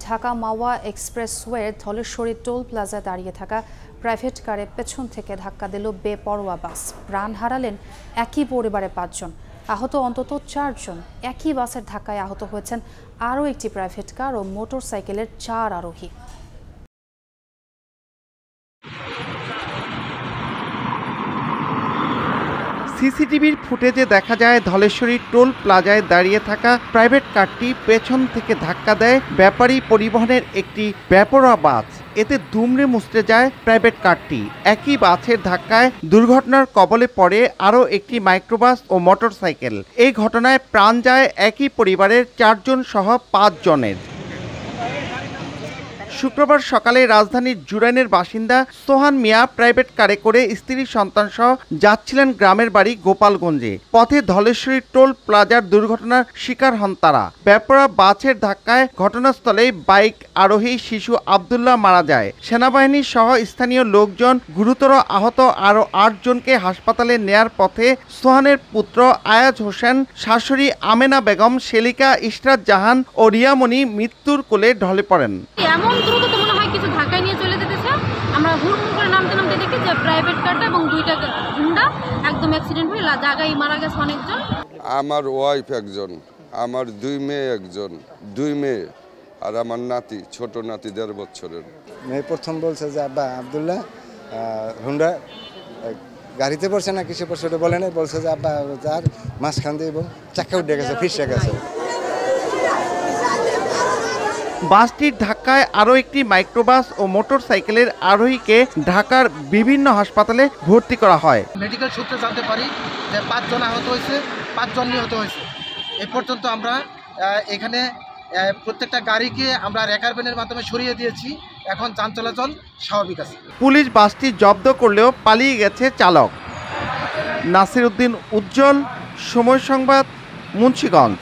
ঢাকা মাওয়া এক্সপ্রেসওয়ের Dhaleshwari toll প্লাজায় দাঁড়িয়ে থাকা প্রাইভেট কারে পেছন থেকে ধাক্কা দিল বেপরোয়া বাস। প্রাণ হারালেন একই পরিবারের ৫ জন, আহত অন্তত ৪ জন। একই বাসের ধাক্কায় আহত হয়েছেন আরও একটি প্রাইভেট কার ও মোটরসাইকেলের ৪ আরোহী। সিসিটিভির ফুটেজে দেখা যায় ধলেশ্বরী টোল প্লাজায় দাঁড়িয়ে থাকা প্রাইভেট কারটি পেছন থেকে ধাক্কা দেয় ব্যাপারী পরিবহনের একটি বেপরোয়া বাস। এতে দুমড়ে মুচড়ে যায় প্রাইভেট কারটি। একই বাসের ধাক্কায় দুর্ঘটনার কবলে পড়ে আরও একটি মাইক্রোবাস ও মোটরসাইকেল। এই ঘটনায় প্রাণ যায় একই পরিবারের ৪ জন সহ ৫ জনের। শুক্রবার সকালে রাজধানীর জুরাইনের বাসিন্দা সোহান মিয়া প্রাইভেট কারে করে স্ত্রী সন্তান সহ যাচ্ছিলেন গ্রামের বাড়ি গোপালগঞ্জে। পথে ধলেশ্বরী টোল প্লাজার দুর্ঘটনার শিকার হন তারা। বেপরোয়া বাসের ধাক্কায় ঘটনাস্থলেই বাইক আরোহী শিশু আব্দুল্লাহ মারা যায়। সেনাবাহিনী সহ স্থানীয় লোকজন গুরুতর আহত আরও ৮ জনকে হাসপাতালে নেয়ার পথে সোহানের পুত্র আয়াজ হোসেন, শাশুড়ি আমেনা বেগম, শেলিকা, ইশরাত জাহান ও রিয়ামণি মৃত্যুর কোলে ঢলে পড়েন। দ্রুত তো মনে হয় কিছু ধাক্কায় নিয়ে চলে যেতেছে। আমরা হুড়মুড় করে নামতে দেখি যে প্রাইভেট কারটা এবং 2টা হুন্ডা একদম অ্যাক্সিডেন্ট হয়ে জায়গায় মারা গেছে অনেকজন। আমার ওয়াইফ একজন, আমার 2 মেয়ে একজন, 2 মেয়ে আর আমার নাতি, ছোট নাতি 1.5 বছরের। মেয়ে প্রথম বলছে যে আব্বা আব্দুল্লাহ হুন্ডা গাড়িতে পড়ছে না কিসে পড়ছে ওটা বলে নাই, বলছে যে আব্বা যার মাঝখান দিয়ে চাক্কা উঠে গেছে, ফিসে গেছে। বাসটির ধাক্কায় আরও একটি মাইক্রোবাস ও মোটরসাইকেলের আরোহীকে ঢাকার বিভিন্ন হাসপাতালে ভর্তি করা হয়। মেডিকেল সূত্রে জানতে পারি যে 5 জন আহত হয়েছে, 5 জন নিহত হয়েছে। এ পর্যন্ত আমরা এখানে প্রত্যেকটা গাড়িকে আমরা রেকার ভ্যানের মাধ্যমে সরিয়ে দিয়েছি। এখন যান চলাচল স্বাভাবিক আছে। পুলিশ বাসটি জব্দ করলেও পালিয়ে গেছে চালক। নাসির উদ্দিন উজ্জ্বল, সময় সংবাদ, মুন্সিগঞ্জ।